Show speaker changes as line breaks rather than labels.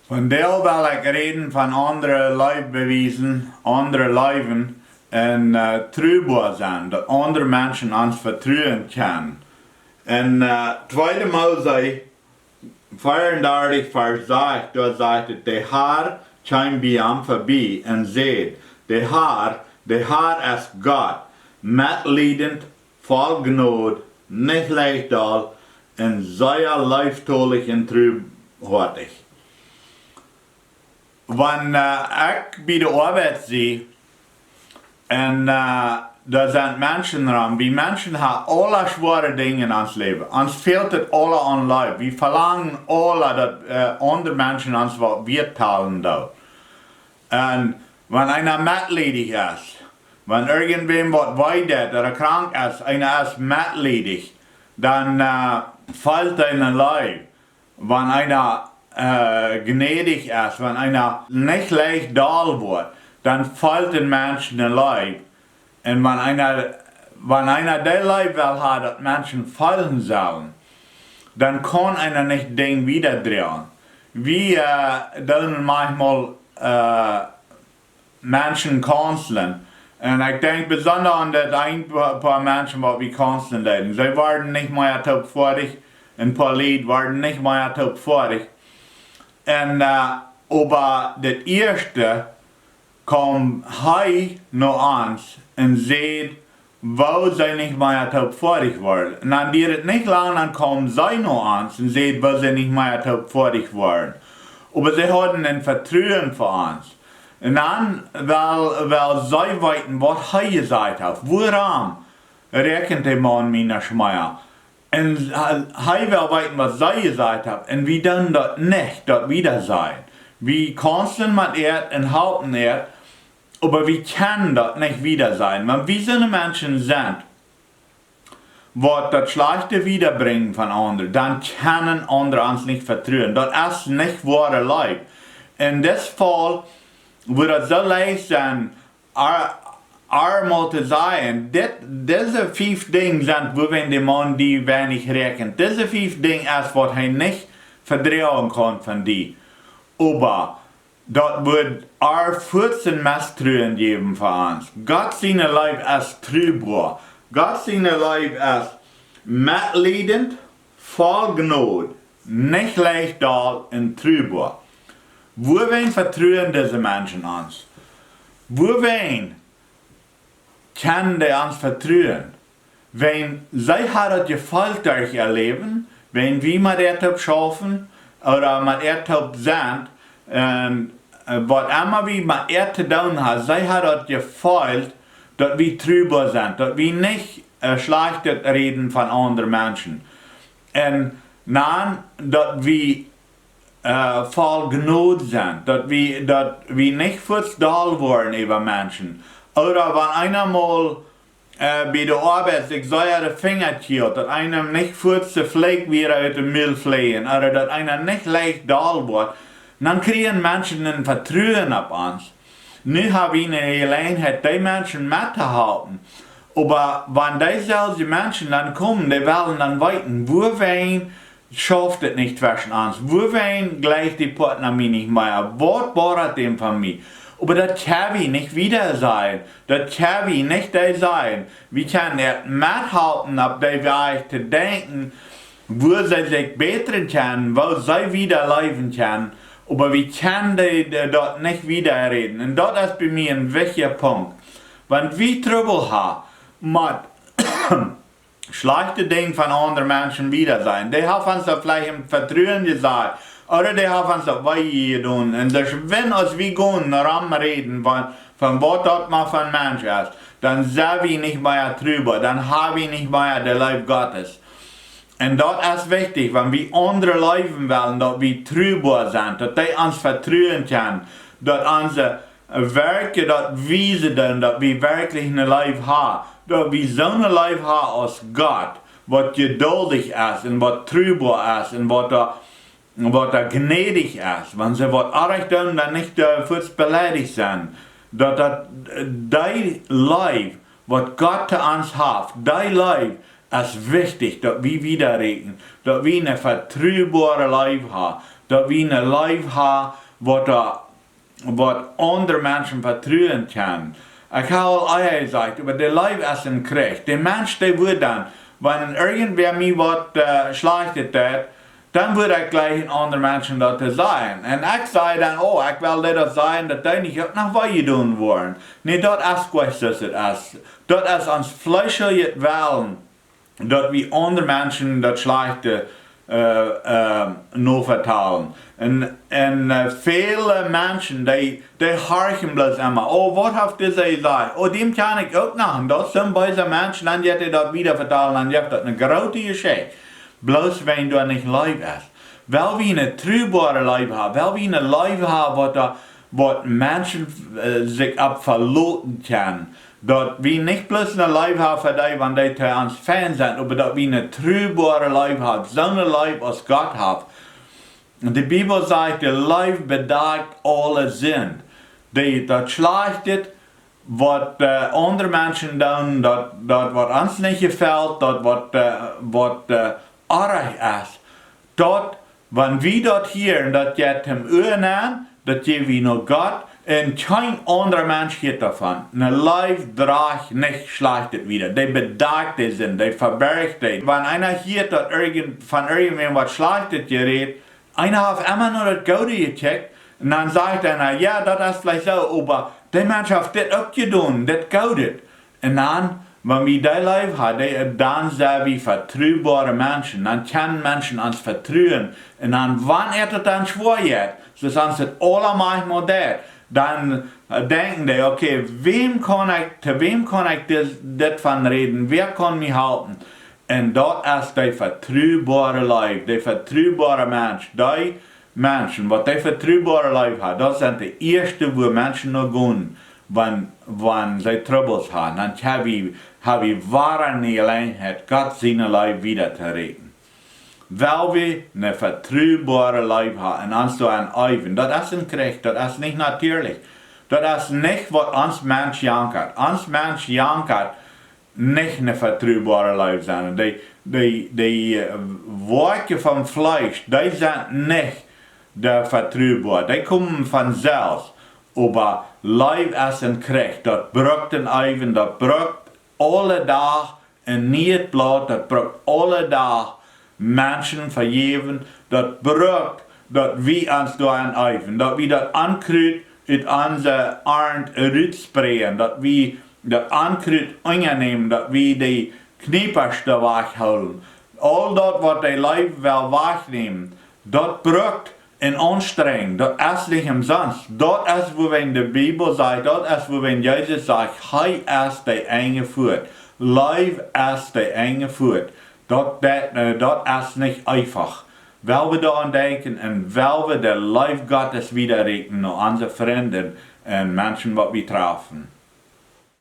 Van deel wil ik reden van andere leefbewijzen, andere leven en truwbaar zijn, dat andere mensen ons vertrouwen kunnen. En tweede Mose 34 vers 6, daar zegt het, de Heer kwam bij hem voorbij en zei, de Heer is God, medlijdend, vol genade, niet lichtdal en zeer liefdollig en truwhartig. Wanneer ik bij de arbeid zie, en daar zijn mensen ran, wie mensen hebben alle zware dingen in ons leven. Ons fehlt het alle aan leven. We verlangen alle dat andere mensen ons wat weertalen doen. En wanneer einer medledig is, wanneer irgendwem wat weidet oder krank ist, einer ist medledig, dann fällt ein Leib. Wenn einer gnädig ist, wenn einer nicht leicht da wird, dann fällt den Menschen ein Leib. Und wenn einer der Leib will haben, dass Menschen fallen sollen, dann kann einer nicht den wieder drehen. Wir tun manchmal Menschen kanzeln. Und ich denke besonders an das ein paar Menschen, die wir kanzeln leiden. Sie werden nicht mehr taubfertig, ein paar Lied werden nicht mehr taubfertig. Und aber das erste kommt hei noch uns und sieht, wo sie nicht mehr taubfertig werden. Und dann die es nicht lang, dann kommen sie noch uns und sieht, wo sie nicht mehr taubfertig werden. Aber sie haben ein Vertrauen für uns. Und dann, weil sie wissen, was er gesagt hat, woran rechnet der Mann meiner Schmeier. Und er will wissen, was sie gesagt hat. Und wir tun das nicht, das wieder sein. Wir kanzeln mit und halten aber wir können das nicht wieder sein. Wenn wir so Menschen sind, die das Schlechte wiederbringen von anderen, dann können andere uns nicht vertrauen. Das ist nicht wahre Leib. In diesem Fall würde es so leicht sein, einmal zu sagen, diese 5 Dinge sind, wo wir den Mann die wenig rechnen. Diese 5 Dinge ist, was er nicht verdrehen kann von dir. Aber das wird 14 Misstrauen geben für uns. Gott seine Leib ist trübbar. Gott seine Leib ist mitleidend, voll Gnade, nicht leichtdal und trübbar. Wo wen vertrauen diese Menschen uns? Wo wen können die uns vertrauen? Wenn sie hat gefällt durch ihr Leben, wenn wir mit ihr schaffen oder mit ihr sind, was immer wir mit ihr zu tun haben, sie hat gefällt, dass wir trüber sind, dass wir nicht schlecht reden von anderen Menschen. Und nein, dass wir voll Gnade sind, dass wir nicht verstanden worden über Menschen. Oder wenn einer mal bei der Arbeit sich säure Finger killt, dass einer nicht kurz zu Fleck wieder aus dem Müll fliehen, oder dass einer nicht leicht da wird, dann kriegen Menschen ein Vertrauen auf uns. Nu haben wir eine Gelegenheit, die Menschen mitzuhalten. Aber wenn diese Menschen dann kommen, die wollen dann weiten, wo wen schafft es nicht zwischen uns, wo wen gleicht die Partnerin nicht mehr, was braucht dem von mir? Aber das kann wir nicht wieder sein, das kann wir nicht sein. Wir können nicht mithalten, auf die Weise zu denken, wo sie sich bessern können, wo sie wieder leben können. Aber wir können dort nicht widerreden. Und das ist bei mir ein wichtiger Punkt. Wenn wir Trouble haben mit schlechten Dingen von anderen Menschen wieder sein, die haben uns da vielleicht im Vertrauen gesagt, oder die haben uns das weitergetan. Und wenn wir gehen, reden von was das mal für ein Mensch ist, dann sind wir nicht mehr drüber, dann haben wir nicht mehr den Leib Gottes. Und das ist wichtig, wenn wir andere leben wollen, dass wir trüber sind, dass die uns vertrauen können, dass unsere Werke, dass wir sie tun, dass wir wirklich ein Leib haben, dass wir so ein Leib haben aus Gott, was geduldig ist und was trüber ist und was gnädig ist. Wenn sie was arg tun, dann nicht fürs beleidigt sind. Dass dein Leib, was Gott zu uns hat, dein Leib, es ist wichtig, dass wir widerreden, dass wir eine vertrübare Leib haben, dass wir ein Leben haben, was andere Menschen vertrauen können. Ich habe all gesagt, über den Leben ist ein Krieg. Der Mensch, der wird dann, wenn irgendwer mir was Schlechtes tut, dann würde ich gleich einen anderen Menschen das sagen. Und ich sage dann, oh, ich will das sagen, dass die nicht nach was tun wollen. Nee, das ist gut, dass es ist. Das ist uns fleischliches Wählen, dass wir andere Menschen das Schlechte nur vertalen. Und viele Menschen, die horchen bloß immer, oh, was hat dieser gesagt? Oh, dem kann ich auch machen. Das sind diese Menschen, dann wird das wieder vertalen, dann wird das eine große Geschichte. Bloß wenn du nicht Leib hast. Weil wir eine trübare Leib haben, weil wir eine Leib haben, wo Menschen sich verloten können. Dass wir nicht bloß eine Leib haben für die, wenn die zu uns Fans sind, aber dass wir eine trübare Leib haben, so eine Leib, als Gott hat. Und die Bibel sagt, der Leib bedeckt alle Sinn. Das Schlechte, was andere Menschen tun, das was uns nicht gefällt, das was arg ist, dort, wenn wir dort hier, das geht dem Ohren an, das geben wir nur Gott, und kein anderer Mensch geht davon. Ein Leib dreht nicht Schlechtes wieder. Die bedeckt sind, die verbergt die. Wenn einer hier von irgendjemandem was Schlechtes gerät, einer hat immer nur das Gute gecheckt, und dann sagt einer, ja, das ist vielleicht so, aber der Mensch hat das auch getan, das Gute. Und dann, wenn wir die Leib haben, dann sind wir vertraubare Menschen. Dann können Menschen uns vertrauen. Und dann, wenn das dann schwer wird, so sind es alle manchmal das, dann denken die, okay, zu wem kann ich das von reden, wer kann mich helfen? Und das ist der vertraubare Leib, der vertraubare Mensch. Die Menschen, die der vertraubare Leib haben, das sind die ersten, wo Menschen noch gehen, wenn sie Troubles haben. Dann habe ich wahre Gelegenheit, Gott seine Leib wieder zu retten. Weil wir eine vertraubare Leib haben und uns so ein Eifen. Das ist ein Krieg, das ist nicht natürlich. Das ist nicht, was uns Mensch jankert. Uns Mensch jankert nicht eine vertraubare Leib sein. Die Worte vom Fleisch, die sind nicht der vertraubar. Die kommen von selbst. Aber Leib ist ein Krieg. Das braucht ein Eifen, das braucht alle Tag ein neues Blatt, das braucht alle Tag Menschen vergeben, das braucht, dass wir uns da eifen, dass wir das Ankrut in unsere Arm raussprechen, dass wir das Ankrut annehmen, dass wir die Knieperste wegholen. All das, was die Leib will wegnehmen, das braucht eine Anstrengung, das ist nicht umsonst. Das ist, wo wenn die Bibel sagt, das ist, wo wenn Jesus sagt, Hei ist die enge Furt, Leib ist die enge Furt. Das ist nicht einfach. Weil wir daran denken und weil wir der Leib Gottes wieder reden, unsere Freunde und Menschen, die wir treffen.